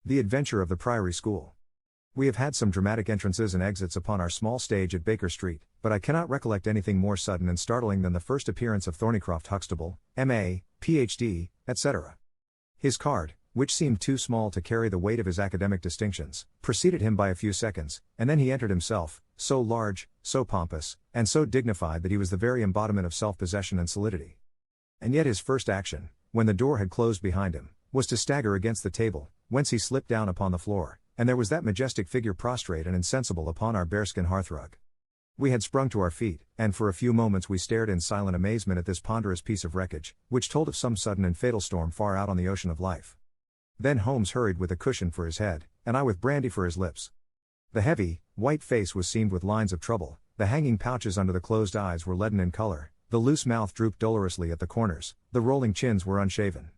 The Adventure of the Priory School. We have had some dramatic entrances and exits upon our small stage at Baker Street, but I cannot recollect anything more sudden and startling than the first appearance of Thorneycroft Huxtable, M.A., Ph.D., etc. His card, which seemed too small to carry the weight of his academic distinctions, preceded him by a few seconds, and then he entered himself, so large, so pompous, and so dignified that he was the very embodiment of self-possession and solidity. And yet his first action, when the door had closed behind him, was to stagger against the table, whence he slipped down upon the floor, and there was that majestic figure prostrate and insensible upon our bearskin hearthrug. We had sprung to our feet, and for a few moments we stared in silent amazement at this ponderous piece of wreckage, which told of some sudden and fatal storm far out on the ocean of life. Then Holmes hurried with a cushion for his head, and I with brandy for his lips. The heavy, white face was seamed with lines of trouble, the hanging pouches under the closed eyes were leaden in color, the loose mouth drooped dolorously at the corners, the rolling chins were unshaven.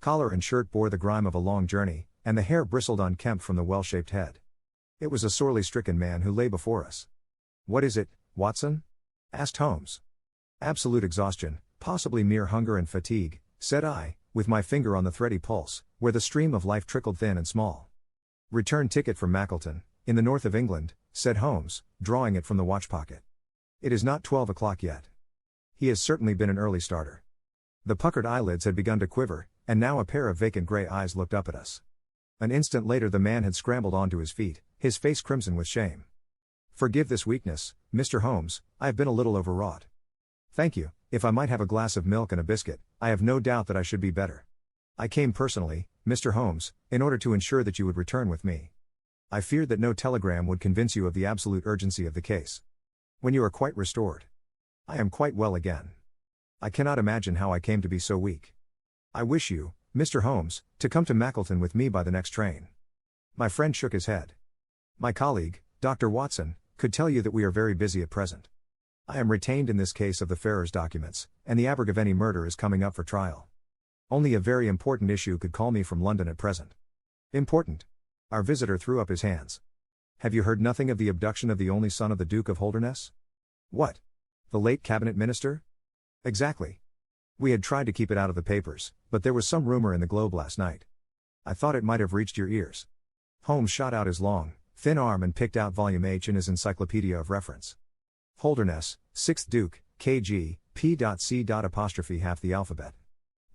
Collar and shirt bore the grime of a long journey, and the hair bristled unkempt from the well-shaped head. It was a sorely stricken man who lay before us. "What is it, Watson?" asked Holmes. "Absolute exhaustion, possibly mere hunger and fatigue," said I, with my finger on the thready pulse, where the stream of life trickled thin and small. "Return ticket from Mackleton, in the north of England," said Holmes, drawing it from the watch pocket. "It is not 12 o'clock yet." He has certainly been an early starter. The puckered eyelids had begun to quiver, and now a pair of vacant grey eyes looked up at us. An instant later the man had scrambled onto his feet, his face crimson with shame. "Forgive this weakness, Mr. Holmes, I have been a little overwrought." "Thank you, if I might have a glass of milk and a biscuit, I have no doubt that I should be better. I came personally, Mr. Holmes, in order to ensure that you would return with me. I feared that no telegram would convince you of the absolute urgency of the case. When you are quite restored." "I am quite well again. I cannot imagine how I came to be so weak. I wish you, Mr. Holmes, to come to Mackleton with me by the next train." My friend shook his head. "My colleague, Dr. Watson, could tell you that we are very busy at present. I am retained in this case of the Ferrers documents, and the Abergavenny murder is coming up for trial. Only a very important issue could call me from London at present." "Important?" Our visitor threw up his hands. "Have you heard nothing of the abduction of the only son of the Duke of Holdernesse?" "What? The late cabinet minister?" "Exactly. We had tried to keep it out of the papers, but there was some rumor in the Globe last night. I thought it might have reached your ears." Holmes shot out his long, thin arm and picked out volume H in his encyclopedia of reference. "Holdernesse, 6th Duke, K.G., P.C. Half the alphabet.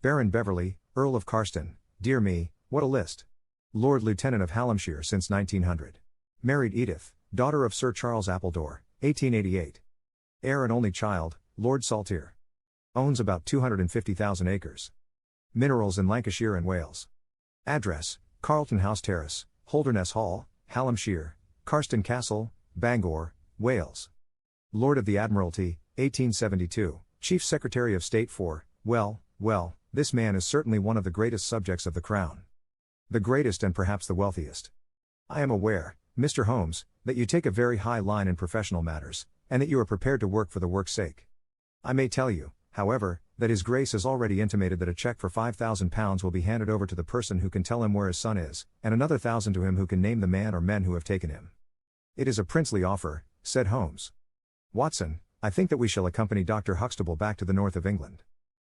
Baron Beverley, Earl of Carston, dear me, what a list. Lord Lieutenant of Hallamshire since 1900. Married Edith, daughter of Sir Charles Appledore, 1888. Heir and only child, Lord Saltire. Owns about 250,000 acres. Minerals in Lancashire and Wales. Address, Carlton House Terrace, Holdernesse Hall, Hallamshire, Carston Castle, Bangor, Wales. Lord of the Admiralty, 1872, Chief Secretary of State for, well, this man is certainly one of the greatest subjects of the Crown. The greatest and perhaps the wealthiest. I am aware, Mr. Holmes, that you take a very high line in professional matters, and that you are prepared to work for the work's sake. I may tell you, however, that His Grace has already intimated that a cheque for £5,000 will be handed over to the person who can tell him where his son is, and another 1,000 to him who can name the man or men who have taken him." "It is a princely offer," said Holmes. "Watson, I think that we shall accompany Dr. Huxtable back to the north of England.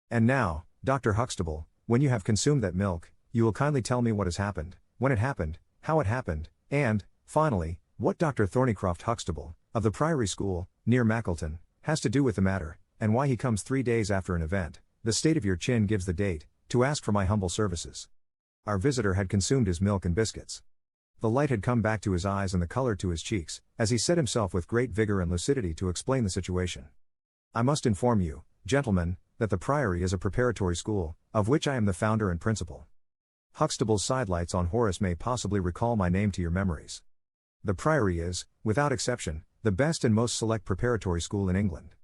And now, Dr. Huxtable, when you have consumed that milk, you will kindly tell me what has happened, when it happened, how it happened, and, finally, what Dr. Thorneycroft Huxtable, of the Priory School, near Mackleton, has to do with the matter, and why he comes 3 days after an event, the state of your chin gives the date, to ask for my humble services." Our visitor had consumed his milk and biscuits. The light had come back to his eyes and the color to his cheeks, as he set himself with great vigor and lucidity to explain the situation. "I must inform you, gentlemen, that the Priory is a preparatory school, of which I am the founder and principal. Huxtable's sidelights on Horace may possibly recall my name to your memories. The Priory is, without exception, the best and most select preparatory school in England.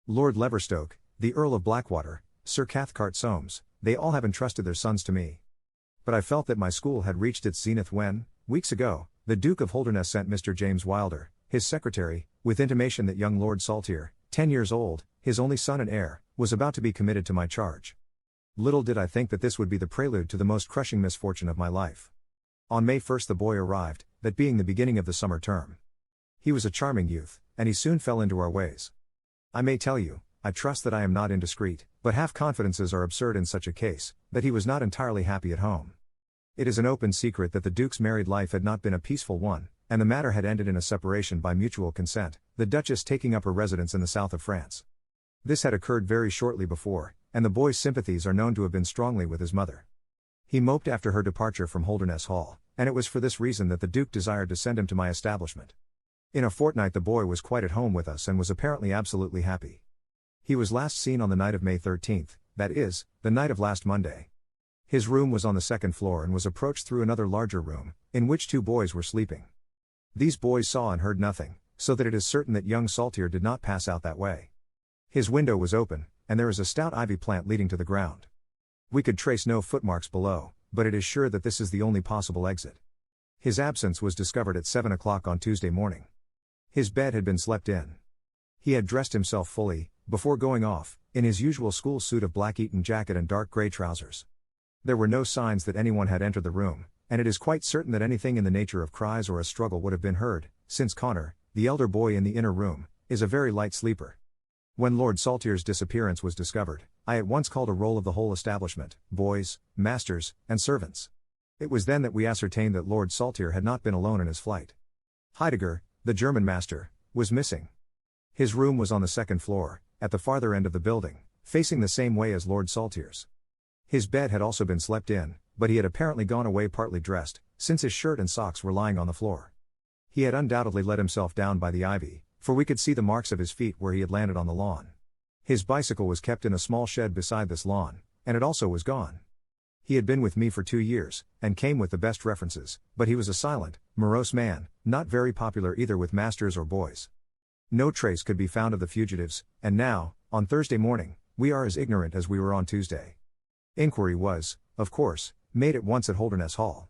Lord Leverstoke, the Earl of Blackwater, Sir Cathcart Soames, they all have entrusted their sons to me. But I felt that my school had reached its zenith when, weeks ago, the Duke of Holdernesse sent Mr. James Wilder, his secretary, with intimation that young Lord Saltire, 10 years old, his only son and heir, was about to be committed to my charge. Little did I think that this would be the prelude to the most crushing misfortune of my life. On May 1st the boy arrived, that being the beginning of the summer term. He was a charming youth, and he soon fell into our ways. I may tell you, I trust that I am not indiscreet, but half-confidences are absurd in such a case, that he was not entirely happy at home. It is an open secret that the Duke's married life had not been a peaceful one, and the matter had ended in a separation by mutual consent, the Duchess taking up her residence in the south of France. This had occurred very shortly before, and the boy's sympathies are known to have been strongly with his mother. He moped after her departure from Holdernesse Hall, and it was for this reason that the Duke desired to send him to my establishment. In a fortnight the boy was quite at home with us and was apparently absolutely happy. He was last seen on the night of May 13th, that is, the night of last Monday. His room was on the second floor and was approached through another larger room, in which 2 boys were sleeping. These boys saw and heard nothing, so that it is certain that young Saltire did not pass out that way. His window was open, and there is a stout ivy plant leading to the ground. We could trace no footmarks below, but it is sure that this is the only possible exit. His absence was discovered at 7 o'clock on Tuesday morning. His bed had been slept in. He had dressed himself fully, before going off, in his usual school suit of black Eton jacket and dark grey trousers. There were no signs that anyone had entered the room, and it is quite certain that anything in the nature of cries or a struggle would have been heard, since Connor, the elder boy in the inner room, is a very light sleeper. When Lord Saltire's disappearance was discovered, I at once called a roll of the whole establishment, boys, masters, and servants. It was then that we ascertained that Lord Saltire had not been alone in his flight. Heidegger, the German master, was missing. His room was on the second floor, at the farther end of the building, facing the same way as Lord Saltire's. His bed had also been slept in, but he had apparently gone away partly dressed, since his shirt and socks were lying on the floor. He had undoubtedly let himself down by the ivy, for we could see the marks of his feet where he had landed on the lawn. His bicycle was kept in a small shed beside this lawn, and it also was gone. He had been with me for 2 years, and came with the best references, but he was a silent, morose man, not very popular either with masters or boys. No trace could be found of the fugitives, and now, on Thursday morning, we are as ignorant as we were on Tuesday. Inquiry was, of course, made at once at Holdernesse Hall.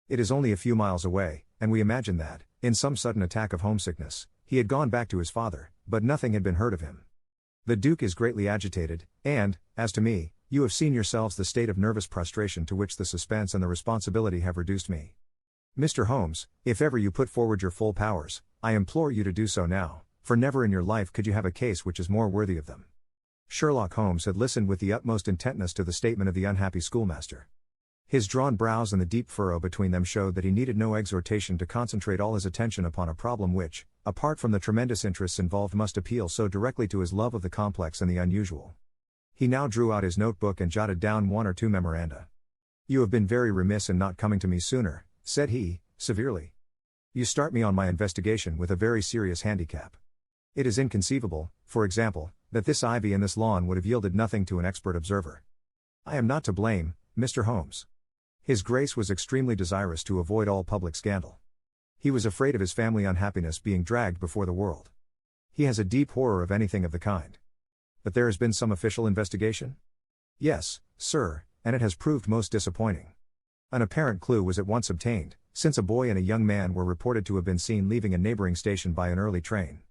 It is only a few miles away, and we imagine that, in some sudden attack of homesickness, he had gone back to his father, but nothing had been heard of him. The Duke is greatly agitated, and, as to me, you have seen yourselves the state of nervous prostration to which the suspense and the responsibility have reduced me. Mr. Holmes, if ever you put forward your full powers, I implore you to do so now, for never in your life could you have a case which is more worthy of them. Sherlock Holmes had listened with the utmost intentness to the statement of the unhappy schoolmaster. His drawn brows and the deep furrow between them showed that he needed no exhortation to concentrate all his attention upon a problem which, apart from the tremendous interests involved, must appeal so directly to his love of the complex and the unusual. He now drew out his notebook and jotted down 1 or 2 memoranda. "You have been very remiss in not coming to me sooner," said he, severely. "You start me on my investigation with a very serious handicap. It is inconceivable, for example, that this ivy and this lawn would have yielded nothing to an expert observer. I am not to blame, Mr. Holmes. His Grace was extremely desirous to avoid all public scandal. He was afraid of his family unhappiness being dragged before the world. He has a deep horror of anything of the kind. But there has been some official investigation?" "Yes, sir, and it has proved most disappointing. An apparent clue was at once obtained, since a boy and a young man were reported to have been seen leaving a neighbouring station by an early train.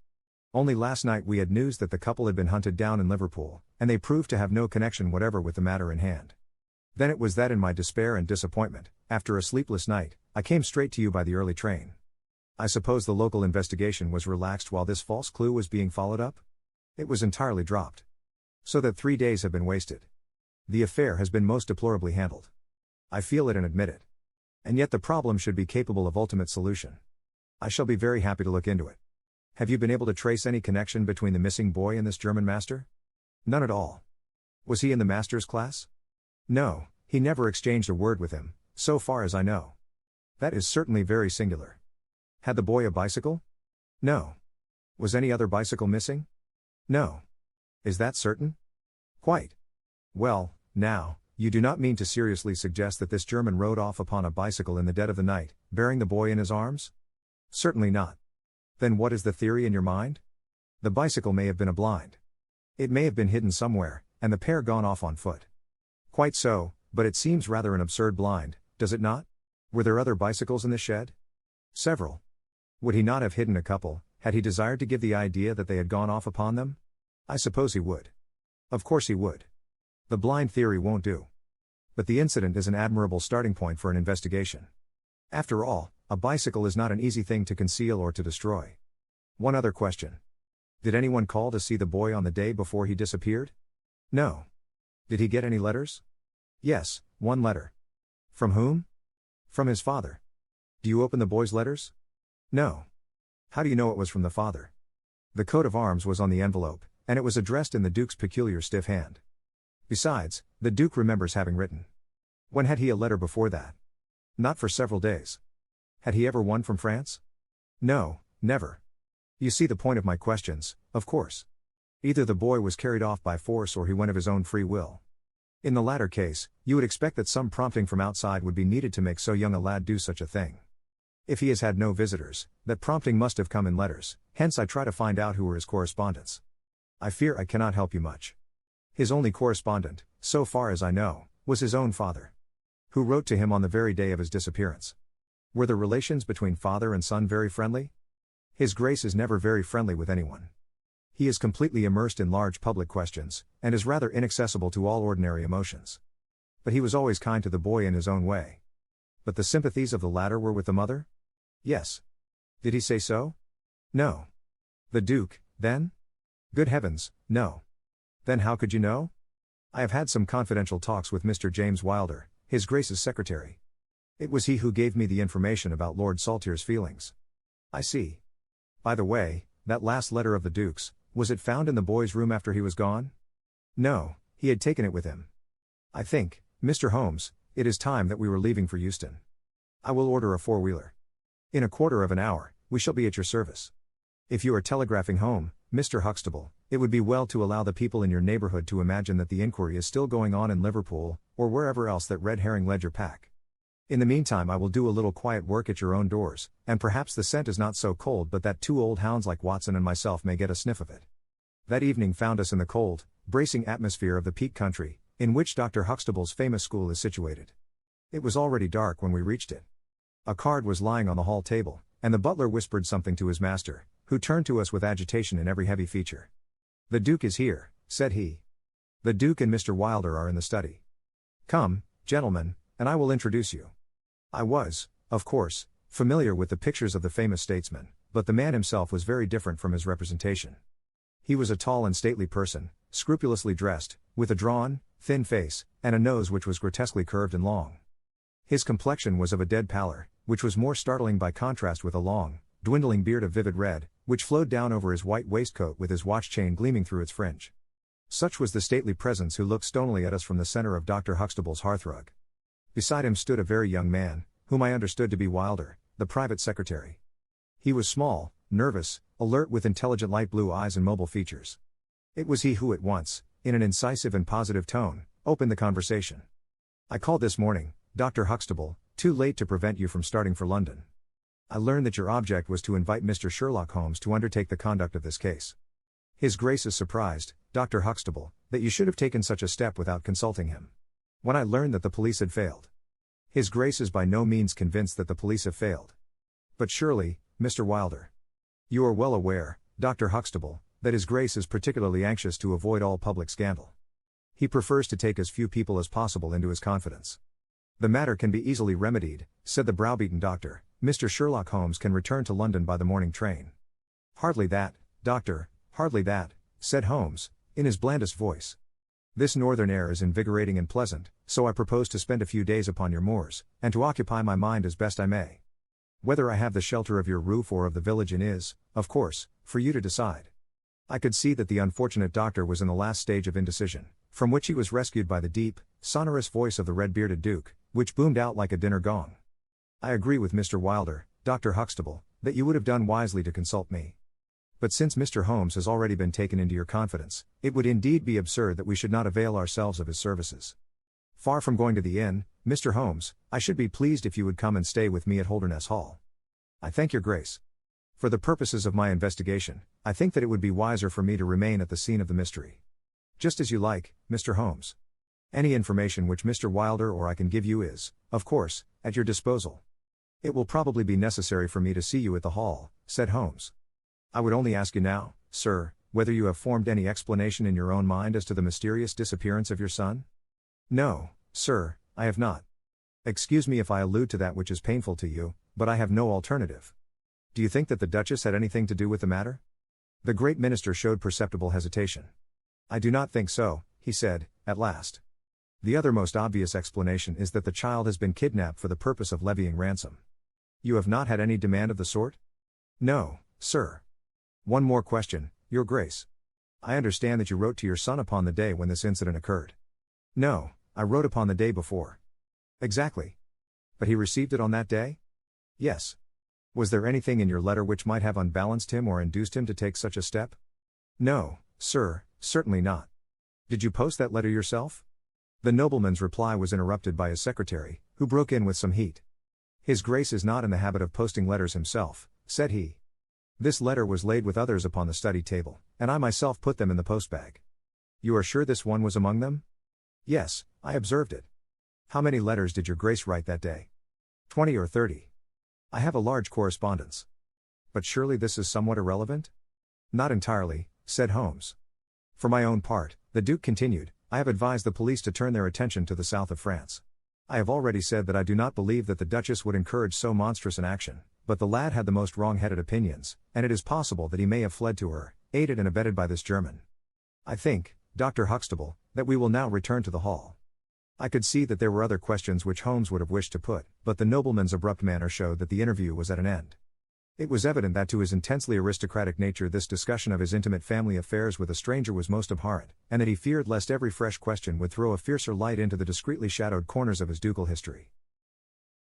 Only last night we had news that the couple had been hunted down in Liverpool, and they proved to have no connection whatever with the matter in hand. Then it was that in my despair and disappointment, after a sleepless night, I came straight to you by the early train. I suppose the local investigation was relaxed while this false clue was being followed up? It was entirely dropped. So that 3 days have been wasted. The affair has been most deplorably handled. I feel it and admit it. And yet the problem should be capable of ultimate solution. I shall be very happy to look into it. Have you been able to trace any connection between the missing boy and this German master?" "None at all." "Was he in the master's class?" "No, he never exchanged a word with him, so far as I know." "That is certainly very singular. Had the boy a bicycle?" "No." "Was any other bicycle missing?" "No." "Is that certain?" "Quite." "Well, now, you do not mean to seriously suggest that this German rode off upon a bicycle in the dead of the night, bearing the boy in his arms?" "Certainly not." "Then what is the theory in your mind?" "The bicycle may have been a blind. It may have been hidden somewhere, and the pair gone off on foot." "Quite so, but it seems rather an absurd blind, does it not? Were there other bicycles in the shed?" "Several." "Would he not have hidden a couple, had he desired to give the idea that they had gone off upon them?" "I suppose he would." "Of course he would. The blind theory won't do. But the incident is an admirable starting point for an investigation. After all, a bicycle is not an easy thing to conceal or to destroy. One other question. Did anyone call to see the boy on the day before he disappeared?" "No." "Did he get any letters?" "Yes, 1 letter." "From whom?" From his father. Do you open the boy's letters? No. How do you know it was from the father? The coat of arms was on the envelope, and it was addressed in the Duke's peculiar stiff hand. Besides, the Duke remembers having written. When had he a letter before that? Not for several days. Had he ever one from France? No, never. You see the point of my questions, of course. Either the boy was carried off by force or he went of his own free will. In the latter case, you would expect that some prompting from outside would be needed to make so young a lad do such a thing. If he has had no visitors, that prompting must have come in letters, hence I try to find out who were his correspondents. I fear I cannot help you much. His only correspondent, so far as I know, was his own father. Who wrote to him on the very day of his disappearance. Were the relations between father and son very friendly? His Grace is never very friendly with anyone. He is completely immersed in large public questions, and is rather inaccessible to all ordinary emotions. But he was always kind to the boy in his own way. But the sympathies of the latter were with the mother? Yes. Did he say so? No. The Duke, then? Good heavens, no. Then how could you know? I have had some confidential talks with Mr. James Wilder, His Grace's secretary. It was he who gave me the information about Lord Saltire's feelings. I see. By the way, that last letter of the Duke's, was it found in the boy's room after he was gone? No, he had taken it with him. I think, Mr. Holmes, it is time that we were leaving for Euston. I will order a four-wheeler. In a quarter of an hour, we shall be at your service. If you are telegraphing home, Mr. Huxtable, it would be well to allow the people in your neighborhood to imagine that the inquiry is still going on in Liverpool, or wherever else that red herring led your pack. In the meantime I will do a little quiet work at your own doors, and perhaps the scent is not so cold but that two old hounds like Watson and myself may get a sniff of it. That evening found us in the cold, bracing atmosphere of the Peak Country, in which Dr. Huxtable's famous school is situated. It was already dark when we reached it. A card was lying on the hall table, and the butler whispered something to his master, who turned to us with agitation in every heavy feature. "The Duke is here," said he. "The Duke and Mr. Wilder are in the study. Come, gentlemen, and I will introduce you." I was, of course, familiar with the pictures of the famous statesman, but the man himself was very different from his representation. He was a tall and stately person, scrupulously dressed, with a drawn, thin face, and a nose which was grotesquely curved and long. His complexion was of a dead pallor, which was more startling by contrast with a long, dwindling beard of vivid red, which flowed down over his white waistcoat with his watch chain gleaming through its fringe. Such was the stately presence who looked stonily at us from the center of Dr. Huxtable's hearthrug. Beside him stood a very young man, whom I understood to be Wilder, the private secretary. He was small, nervous, alert with intelligent light blue eyes and mobile features. It was he who at once, in an incisive and positive tone, opened the conversation. "I called this morning, Dr. Huxtable, too late to prevent you from starting for London. I learned that your object was to invite Mr. Sherlock Holmes to undertake the conduct of this case. His Grace is surprised, Dr. Huxtable, that you should have taken such a step without consulting him. When I learned that the police had failed. His Grace is by no means convinced that the police have failed. But surely, Mr. Wilder. You are well aware, Dr. Huxtable, that His Grace is particularly anxious to avoid all public scandal. He prefers to take as few people as possible into his confidence. The matter can be easily remedied," said the browbeaten doctor. "Mr. Sherlock Holmes can return to London by the morning train." "Hardly that, doctor, hardly that," said Holmes, in his blandest voice. "This northern air is invigorating and pleasant, so I propose to spend a few days upon your moors, and to occupy my mind as best I may. Whether I have the shelter of your roof or of the village inn is, of course, for you to decide." I could see that the unfortunate doctor was in the last stage of indecision, from which he was rescued by the deep, sonorous voice of the red-bearded Duke, which boomed out like a dinner gong. "I agree with Mr. Wilder, Dr. Huxtable, that you would have done wisely to consult me. But since Mr. Holmes has already been taken into your confidence, it would indeed be absurd that we should not avail ourselves of his services. Far from going to the inn, Mr. Holmes, I should be pleased if you would come and stay with me at Holdernesse Hall. I thank your Grace. For the purposes of my investigation, I think that it would be wiser for me to remain at the scene of the mystery. Just as you like, Mr. Holmes. Any information which Mr. Wilder or I can give you is, of course, at your disposal." "It will probably be necessary for me to see you at the hall," said Holmes. "I would only ask you now, sir, whether you have formed any explanation in your own mind as to the mysterious disappearance of your son?" "No, sir, I have not. Excuse me if I allude to that which is painful to you, but I have no alternative. Do you think that the Duchess had anything to do with the matter?" The great minister showed perceptible hesitation. "I do not think so," he said, at last. The other most obvious explanation is that the child has been kidnapped for the purpose of levying ransom. You have not had any demand of the sort? No, sir. One more question, Your Grace. I understand that you wrote to your son upon the day when this incident occurred. No, I wrote upon the day before. Exactly. But he received it on that day? Yes. Was there anything in your letter which might have unbalanced him or induced him to take such a step? No, sir, certainly not. Did you post that letter yourself? The nobleman's reply was interrupted by his secretary, who broke in with some heat. His Grace is not in the habit of posting letters himself, said he. This letter was laid with others upon the study table, and I myself put them in the postbag. You are sure this one was among them? Yes, I observed it. How many letters did your Grace write that day? 20 or 30. I have a large correspondence. But surely this is somewhat irrelevant? Not entirely, said Holmes. For my own part, the Duke continued, I have advised the police to turn their attention to the south of France. I have already said that I do not believe that the Duchess would encourage so monstrous an action, but the lad had the most wrong-headed opinions, and it is possible that he may have fled to her, aided and abetted by this German. I think, Dr. Huxtable, that we will now return to the hall. I could see that there were other questions which Holmes would have wished to put, but the nobleman's abrupt manner showed that the interview was at an end. It was evident that to his intensely aristocratic nature this discussion of his intimate family affairs with a stranger was most abhorrent, and that he feared lest every fresh question would throw a fiercer light into the discreetly shadowed corners of his ducal history.